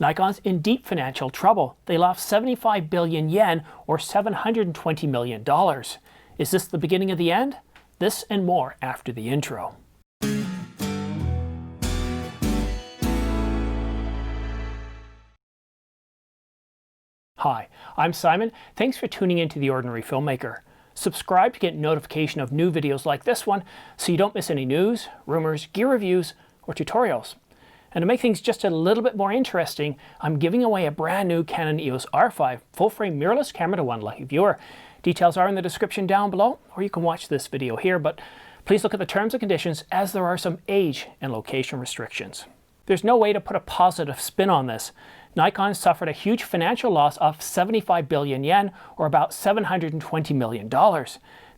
Nikon's in deep financial trouble. They lost 75 billion yen, or $720 million. Is this the beginning of the end? This and more after the intro. Hi, I'm Simon. Thanks for tuning into The Ordinary Filmmaker. Subscribe to get notification of new videos like this one so you don't miss any news, rumors, gear reviews, or tutorials. And to make things just a little bit more interesting, I'm giving away a brand new Canon EOS R5 full-frame mirrorless camera to one lucky viewer. Details are in the description down below, or you can watch this video here, but please look at the terms and conditions as there are some age and location restrictions. There's no way to put a positive spin on this. Nikon suffered a huge financial loss of 75 billion yen, or about $720 million.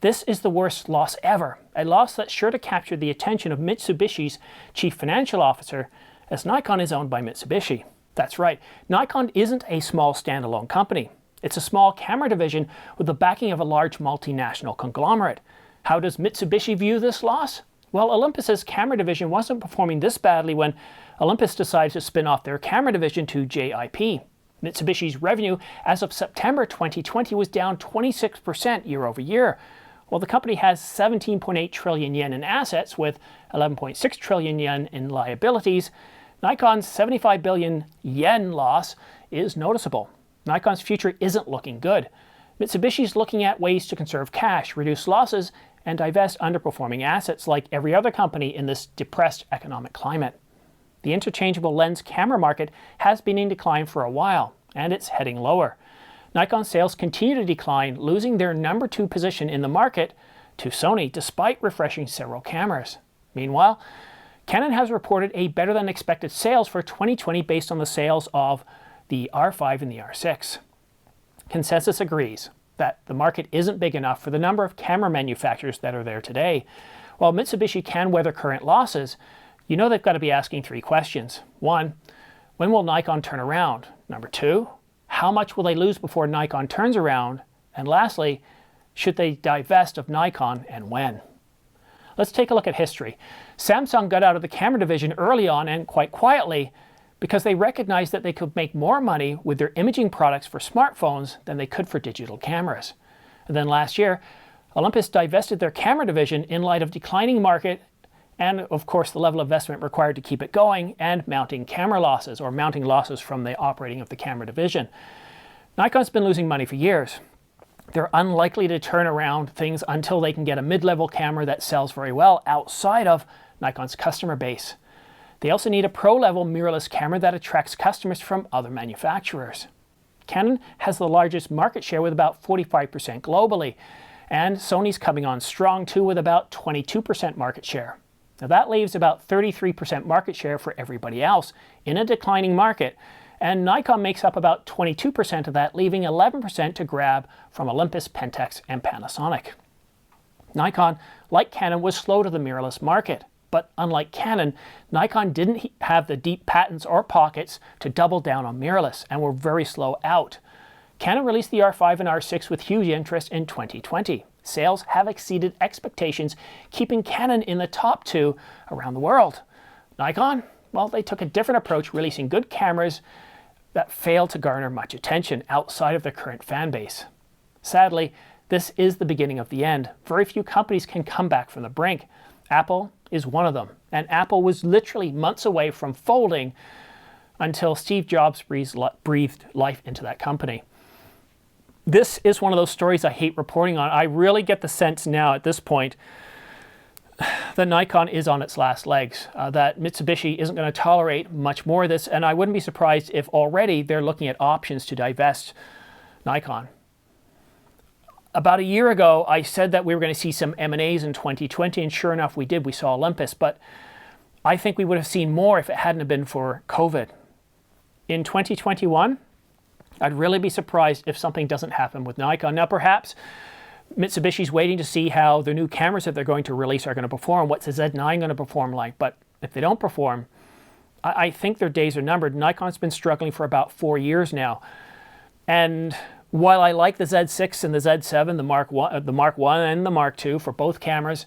This is the worst loss ever, a loss that's sure to capture the attention of Mitsubishi's chief financial officer, as Nikon is owned by Mitsubishi. That's right, Nikon isn't a small standalone company. It's a small camera division with the backing of a large multinational conglomerate. How does Mitsubishi view this loss? Well, Olympus's camera division wasn't performing this badly when Olympus decided to spin off their camera division to JIP. Mitsubishi's revenue as of September 2020 was down 26% year over year. While the company has 17.8 trillion yen in assets with 11.6 trillion yen in liabilities, Nikon's 75 billion yen loss is noticeable. Nikon's future isn't looking good. Mitsubishi's looking at ways to conserve cash, reduce losses, and divest underperforming assets like every other company in this depressed economic climate. The interchangeable lens camera market has been in decline for a while, and it's heading lower. Nikon sales continue to decline, losing their number 2 position in the market to Sony, despite refreshing several cameras. Meanwhile, Canon has reported a better than expected sales for 2020 based on the sales of the R5 and the R6. Consensus agrees that the market isn't big enough for the number of camera manufacturers that are there today. While Mitsubishi can weather current losses, you know they've got to be asking 3 questions. 1, when will Nikon turn around? Number 2, how much will they lose before Nikon turns around? And lastly, should they divest of Nikon, and when? Let's take a look at history. Samsung got out of the camera division early on and quite quietly because they recognized that they could make more money with their imaging products for smartphones than they could for digital cameras. And then last year, Olympus divested their camera division in light of declining market and, of course, the level of investment required to keep it going and mounting camera losses, or mounting losses from the operating of the camera division. Nikon's been losing money for years. They're unlikely to turn around things until they can get a mid-level camera that sells very well outside of Nikon's customer base. They also need a pro-level mirrorless camera that attracts customers from other manufacturers. Canon has the largest market share with about 45% globally, and Sony's coming on strong too with about 22% market share. Now that leaves about 33% market share for everybody else in a declining market, and Nikon makes up about 22% of that, leaving 11% to grab from Olympus, Pentax, and Panasonic. Nikon, like Canon, was slow to the mirrorless market. But unlike Canon, Nikon didn't have the deep patents or pockets to double down on mirrorless and were very slow out. Canon released the R5 and R6 with huge interest in 2020. Sales have exceeded expectations, keeping Canon in the top 2 around the world. Nikon, well, they took a different approach, releasing good cameras that failed to garner much attention outside of their current fan base. Sadly, this is the beginning of the end. Very few companies can come back from the brink. Apple is one of them, and Apple was literally months away from folding until Steve Jobs breathed life into that company. This is one of those stories I hate reporting on. I really get the sense now at this point that Nikon is on its last legs, that Mitsubishi isn't going to tolerate much more of this, and I wouldn't be surprised if already they're looking at options to divest Nikon. About a year ago, I said that we were going to see some M&As in 2020, and sure enough, we did. We saw Olympus, but I think we would have seen more if it hadn't have been for COVID. In 2021, I'd really be surprised if something doesn't happen with Nikon. Now, perhaps Mitsubishi's waiting to see how the new cameras that they're going to release are going to perform. What's the Z9 going to perform like? But if they don't perform, I think their days are numbered. Nikon's been struggling for about 4 years now. And while I like the Z6 and the Z7, the Mark I and the Mark II for both cameras,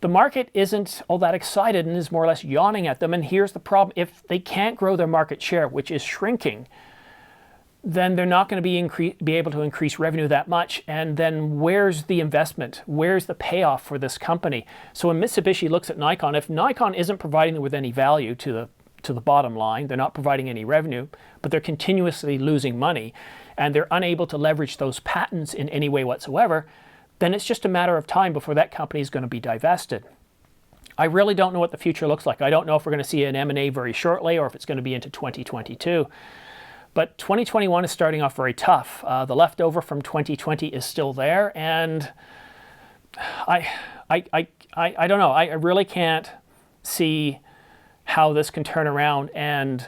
the market isn't all that excited and is more or less yawning at them. And here's the problem. If they can't grow their market share, which is shrinking, then they're not going to be able to increase revenue that much. And then where's the investment? Where's the payoff for this company? So when Mitsubishi looks at Nikon, if Nikon isn't providing them with any value to the bottom line, they're not providing any revenue, but they're continuously losing money, and they're unable to leverage those patents in any way whatsoever, then it's just a matter of time before that company is going to be divested. I really don't know what the future looks like. I don't know if we're going to see an M&A very shortly or if it's going to be into 2022. But 2021 is starting off very tough. The leftover from 2020 is still there, and I don't know. I really can't see how this can turn around. And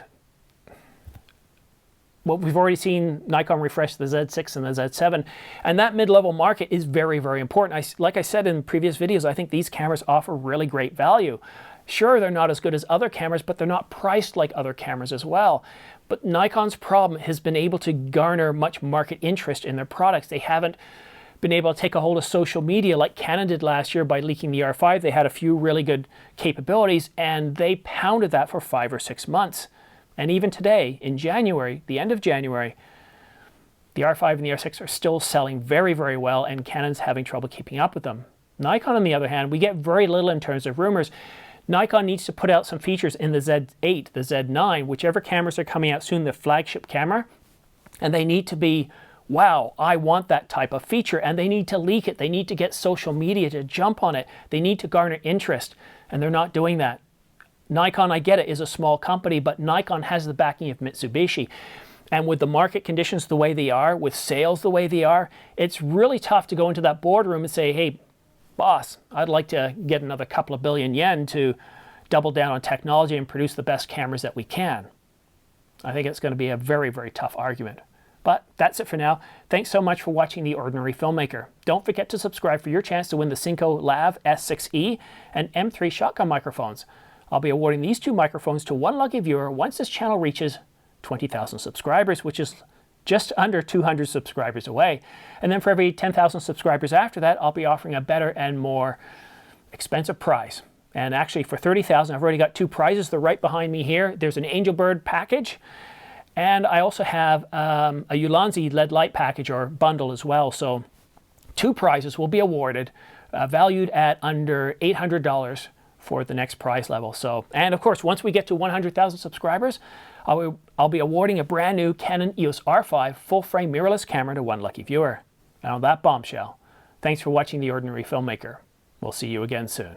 well, we've already seen Nikon refresh the Z6 and the Z7, and that mid-level market is very, very important. Like I said in previous videos, I think these cameras offer really great value. Sure, they're not as good as other cameras, but they're not priced like other cameras as well. But Nikon's problem has been able to garner much market interest in their products. They haven't been able to take a hold of social media like Canon did last year by leaking the R5. They had a few really good capabilities, and they pounded that for 5 or 6 months. And even today, in January, the end of January, the R5 and the R6 are still selling very, very well, and Canon's having trouble keeping up with them. Nikon, on the other hand, we get very little in terms of rumors. Nikon needs to put out some features in the Z8, the Z9, whichever cameras are coming out soon, the flagship camera, and they need to be, wow, I want that type of feature, and they need to leak it. They need to get social media to jump on it. They need to garner interest, and they're not doing that. Nikon, I get it, is a small company, but Nikon has the backing of Mitsubishi. And with the market conditions the way they are, with sales the way they are, it's really tough to go into that boardroom and say, hey, boss, I'd like to get another couple of billion yen to double down on technology and produce the best cameras that we can. I think it's going to be a very, very tough argument. But that's it for now. Thanks so much for watching The Ordinary Filmmaker. Don't forget to subscribe for your chance to win the Cinco Lav S6E and M3 shotgun microphones. I'll be awarding these 2 microphones to one lucky viewer once this channel reaches 20,000 subscribers, which is just under 200 subscribers away. And then for every 10,000 subscribers after that, I'll be offering a better and more expensive prize. And actually for 30,000, I've already got 2 prizes. They're right behind me here. There's an Angel Bird package, and I also have a Ulanzi LED light package or bundle as well. So 2 prizes will be awarded, valued at under $800 for the next prize level. So, and of course, once we get to 100,000 subscribers, I'll be awarding a brand new Canon EOS R5 full-frame mirrorless camera to one lucky viewer. And on that bombshell, thanks for watching The Ordinary Filmmaker. We'll see you again soon.